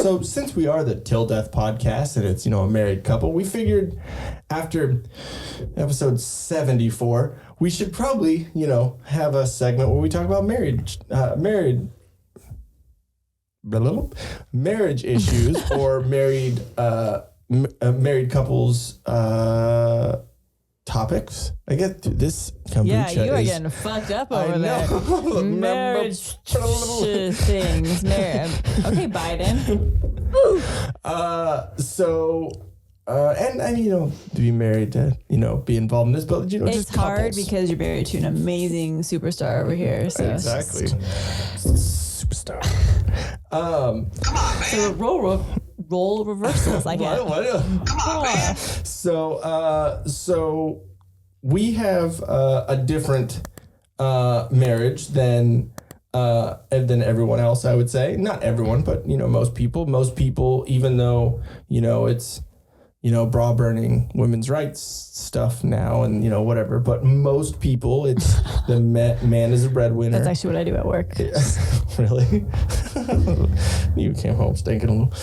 So since we are the Till Death podcast and it's, a married couple, we figured after episode 74, we should probably, have a segment where we talk about marriage issues or married couples topics. I get this kombucha. Yeah, you are getting fucked up over there. Marriage things. Okay, Biden. To be married to, be involved in this, but, it's just hard couples. because you're married to an amazing superstar over here. So Exactly. Superstar. So role reversals. I get. So we have a different marriage than everyone else, I would say. Not everyone, but most people. Most people, even though it's bra burning women's rights stuff now and whatever. But most people, it's the man is a breadwinner. That's actually what I do at work. Really? You came home stinking a little.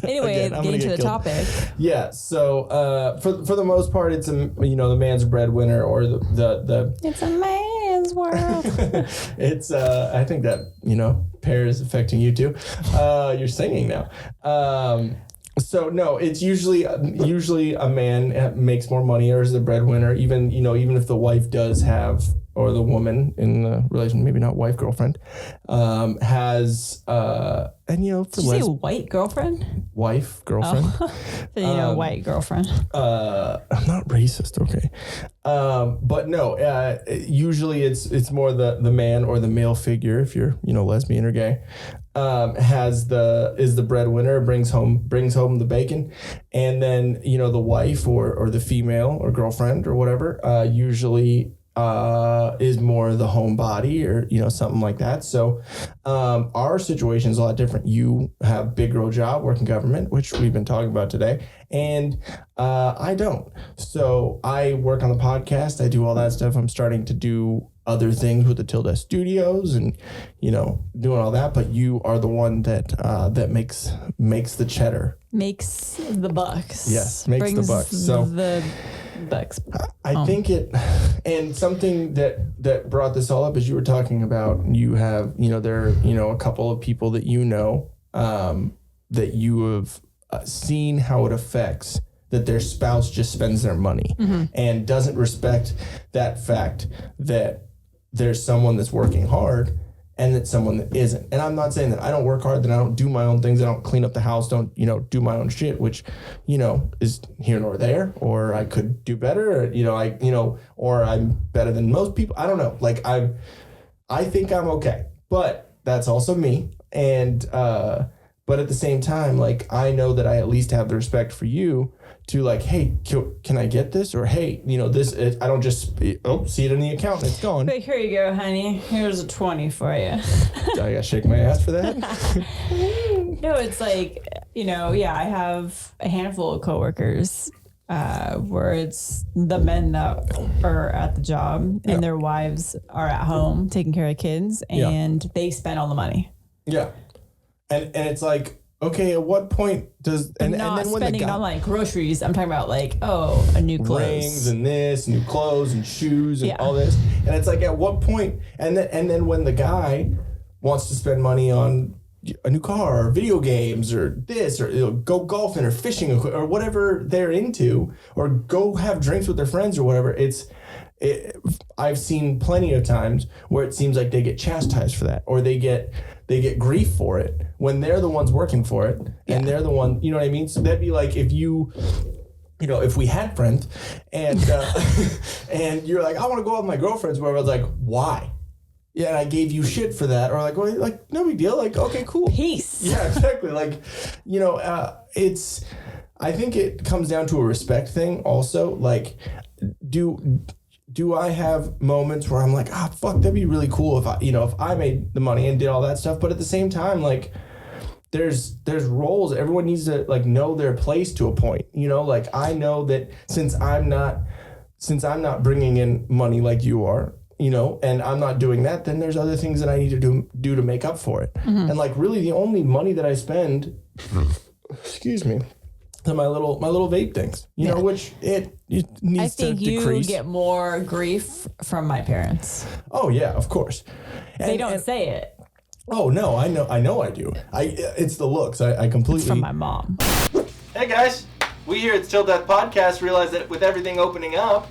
Anyway, getting to the topic. Yeah. So for the most part, it's the man's a breadwinner or the It's a man's world. It's I think that pair is affecting you too. You're singing now. So no, it's usually a man makes more money or is the breadwinner. Even if the wife does have, or the woman in the relation, maybe not wife, girlfriend, has for Did you say white girlfriend? Wife, girlfriend. So white girlfriend. I'm not racist, okay. But no, usually it's more the man or the male figure, if you're lesbian or gay, is the breadwinner, brings home the bacon, and then the wife or the female or girlfriend or whatever usually is more the homebody or something like that. So our situation is a lot different. You have big girl job, working government, which we've been talking about today, and I don't. So I work on the podcast. I do all that stuff. I'm starting to do other things with the Tilda Studios and doing all that. But you are the one that makes the cheddar, makes the bucks. Yes, makes the bucks. So the bucks. I think and something that brought this all up is you were talking about you have there are a couple of people that that you have seen how it affects that their spouse just spends their money and doesn't respect that fact that there's someone that's working hard and that someone that isn't. And I'm not saying that I don't work hard, that I don't do my own things, I don't clean up the house, don't, do my own shit, which, is here nor there, or I could do better, or, or I'm better than most people. I don't know. Like I think I'm okay, but that's also me. And, but at the same time, like, I know that I at least have the respect for you to like, hey, can I get this? Or, hey, this, I don't just, see it in the account and it's gone. But here you go, honey. Here's a 20 for you. I gotta shake my ass for that? No, it's like, I have a handful of coworkers where it's the men that are at the job and their wives are at home taking care of kids and they spend all the money. Yeah. And it's like, okay, at what point does and then when spending it on like groceries, I'm talking about like, a new clothes, rings and this, new clothes and shoes and all this, and it's like at what point, and then when the guy wants to spend money on a new car or video games or this or go golfing or fishing or whatever they're into or go have drinks with their friends or whatever, I've seen plenty of times where it seems like they get chastised for that or they get grief for it when they're the ones working for it and they're the one, you know what I mean? So that'd be like if if we had friends and and you're like, I want to go out with my girlfriends, where I was like, why? Yeah, and I gave you shit for that, or like, well, like no big deal, like okay, cool, peace. Yeah, exactly. Like, I think it comes down to a respect thing, also. Like, do I have moments where I'm like, fuck, that'd be really cool if I made the money and did all that stuff, but at the same time, like, there's roles. Everyone needs to like know their place to a point. Like I know that since I'm not bringing in money like you are. and I'm not doing that, then there's other things that I need to do to make up for it. Mm-hmm. And like really the only money that I spend, excuse me, to my little vape things, which it needs to decrease. I think you get more grief from my parents. Oh yeah, of course. They don't say it. Oh no, I know I do. It's the looks. I completely. It's from my mom. Hey guys, we here at Still Death Podcast realize that with everything opening up,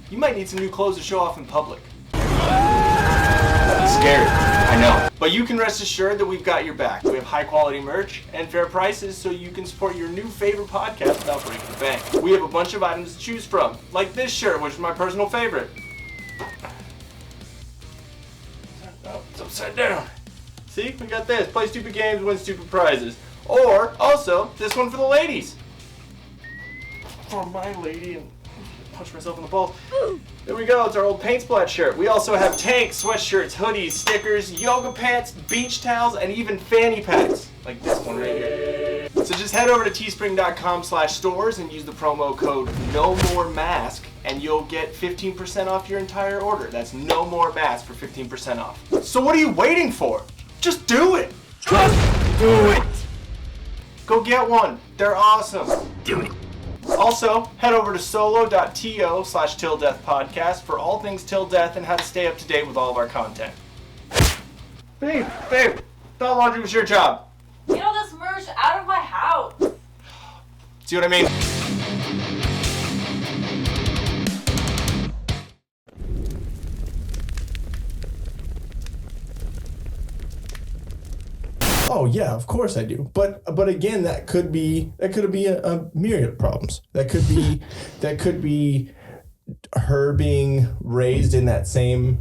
you might need some new clothes to show off in public. It's scary, I know. But you can rest assured that we've got your back. We have high quality merch and fair prices so you can support your new favorite podcast without breaking the bank. We have a bunch of items to choose from, like this shirt, which is my personal favorite. Oh, it's upside down. See, we got this. Play stupid games, win stupid prizes. Or, also, this one for the ladies. For my lady, and punch myself in the balls. There we go, it's our old paint splat shirt. We also have tanks, sweatshirts, hoodies, stickers, yoga pants, beach towels, and even fanny packs. Like this one right here. So just head over to teespring.com/stores and use the promo code NOMOREMASK and you'll get 15% off your entire order. That's no more mask for 15% off. So what are you waiting for? Just do it! Just do it! Go get one. They're awesome. Do it. Also, head over to solo.to/tildeathpodcast for all things Till Death and how to stay up to date with all of our content. Babe, thought laundry was your job. Get all this merch out of my house. See what I mean? Oh yeah, of course I do. But again, that could be a myriad of problems. That could be her being raised in that same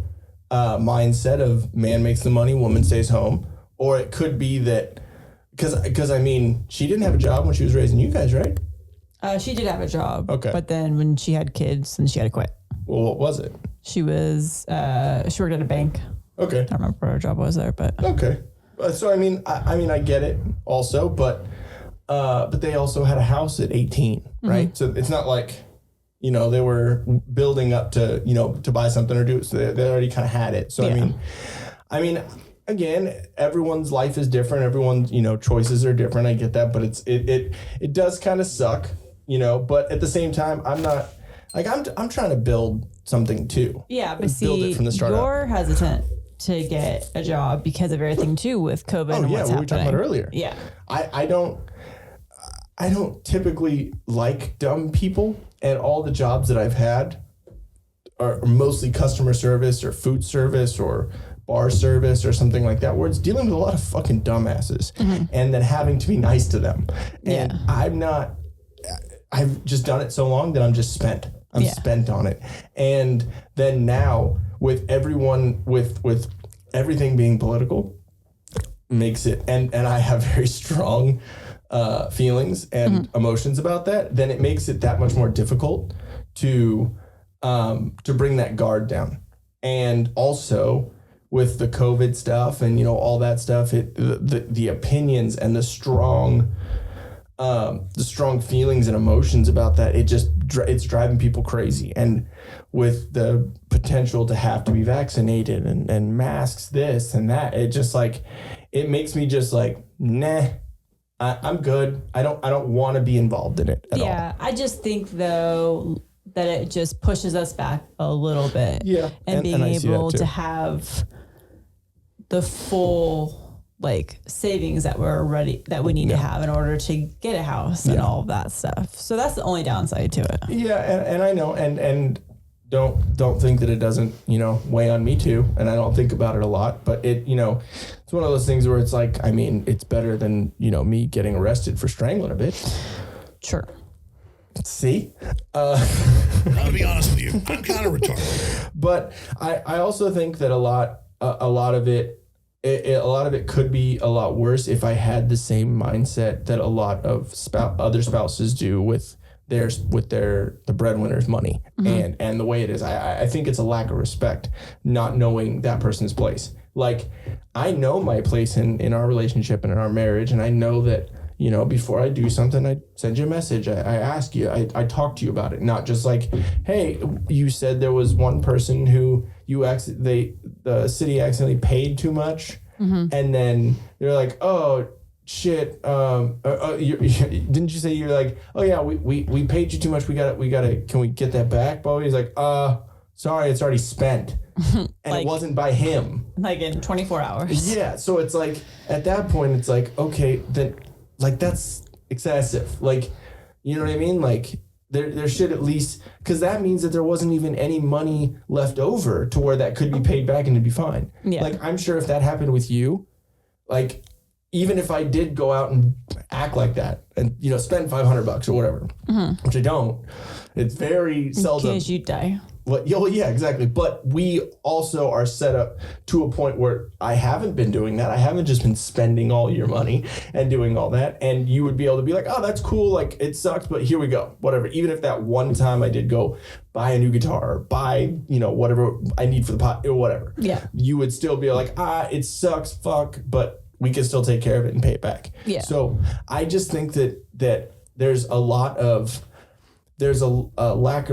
mindset of man makes the money, woman stays home, or it could be that because I mean she didn't have a job when she was raising you guys, right? She did have a job. Okay. But then when she had kids, then she had to quit. Well, what was it? She worked at a bank. Okay. I don't remember what her job was there, but Okay. So I mean I get it also, but they also had a house at 18, right? Mm-hmm. So it's not like, they were building up to, to buy something or do it. So they already kind of had it. So Yeah. I mean, again, everyone's life is different. Everyone's, choices are different. I get that, but it does kind of suck, but at the same time, I'm not like, I'm trying to build something too. yeah, but Build see, it from the start you're hesitant to get a job because of everything too with COVID and what's what we were happening. talking about earlier. Yeah. I don't typically like dumb people, and all the jobs that I've had are mostly customer service or food service or bar service or something like that, where it's dealing with a lot of fucking dumbasses and then having to be nice to them. And I've just done it so long that I'm just spent. I'm spent on it. And then now with everyone, with everything being political, makes it, and I have very strong feelings and emotions about that, then it makes it that much more difficult to bring that guard down. And also with the COVID stuff and, all that stuff, the opinions and the strong feelings and emotions about that, it's driving people crazy. And with the potential to have to be vaccinated and masks this and that, it makes me just like, nah, I'm good. I don't want to be involved in it at all. Yeah, I just think though that it just pushes us back a little bit. Yeah, and being I see that able too. to have the full savings that we need to have in order to get a house and all of that stuff. So that's the only downside to it. Yeah, and I know, and don't think that it doesn't, weigh on me too. And I don't think about it a lot, but it, it's one of those things where it's like, I mean, it's better than, me getting arrested for strangling a bitch. Sure. See? I'll be honest with you, I'm kind of retarded. But I also think that a lot of it could be a lot worse if I had the same mindset that a lot of other spouses do with the breadwinner's money and the way it is. I think it's a lack of respect, not knowing that person's place. Like, I know my place in our relationship and in our marriage, and I know that, you know, before I do something, I send you a message. I ask you, I talk to you about it. Not just like, hey, you said there was one person who the city accidentally paid too much. And then they're like, oh, shit. Didn't you say you're like, oh yeah, we paid you too much. We gotta, can we get that back, Bo? He's like, sorry, it's already spent. And Like- it wasn't by him. Like in 24 hours. Yeah, so it's like at that point it's like, okay, then like that's excessive. Like, you know what I mean? Like there should at least, because that means that there wasn't even any money left over to where that could be paid back and it'd be fine. Yeah. Like I'm sure if that happened with you, like even if I did go out and act like that and, you know, spend $500 or whatever, which I don't, it's very seldom. In case you die. Well, yeah, exactly. But we also are set up to a point where I haven't been doing that. I haven't just been spending all your money and doing all that. And you would be able to be like, oh, that's cool. Like, it sucks, but here we go. Whatever. Even if that one time I did go buy a new guitar or buy, you know, whatever I need for the pot or whatever. Yeah. You would still be like, it sucks, fuck, but we can still take care of it and pay it back. Yeah. So I just think that there's a lack of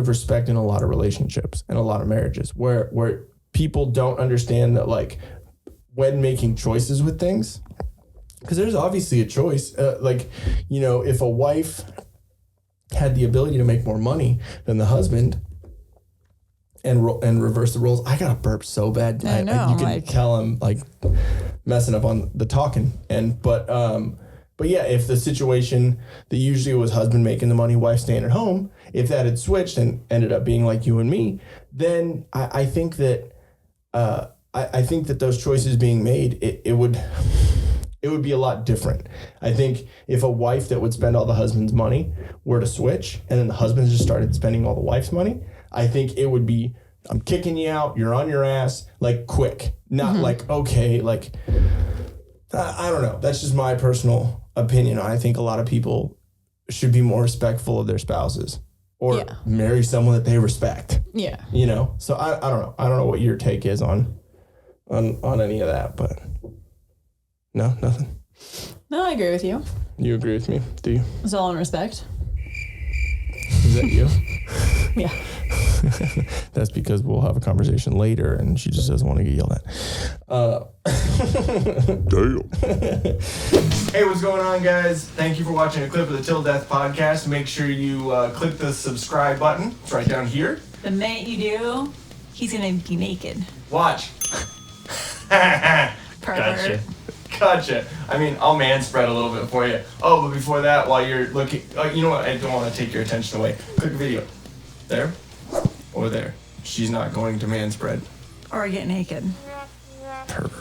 respect in a lot of relationships and a lot of marriages where people don't understand that, like, when making choices with things, because there's obviously a choice. Like, you know, if a wife had the ability to make more money than the husband and reverse the roles, I got to burp so bad. I know, you can tell I'm like messing up on the talking. But yeah, if the situation that usually was husband making the money, wife staying at home, if that had switched and ended up being like you and me, then I think that I think that those choices being made, it would be a lot different. I think if a wife that would spend all the husband's money were to switch, and then the husband just started spending all the wife's money, I think it would be, I'm kicking you out, you're on your ass, like quick, not like, okay, like, I don't know. That's just my personal opinion. I think a lot of people should be more respectful of their spouses or marry someone that they respect. Yeah. You know? So I don't know. I don't know what your take is on any of that, but no, nothing. No, I agree with you. You agree with me? Do you? It's all in respect. Is that you? Yeah. That's because we'll have a conversation later and she just doesn't want to get yelled at. Damn. Hey, what's going on, guys? Thank you for watching a clip of the Till Death podcast. Make sure you click the subscribe button. It's right down here. The minute you do, he's going to be naked. Watch. Pervert. Gotcha. I mean, I'll man spread a little bit for you. Oh, but before that, while you're looking, you know what? I don't want to take your attention away. Click video. There or there. She's not going to man spread. Or get naked. Pervert.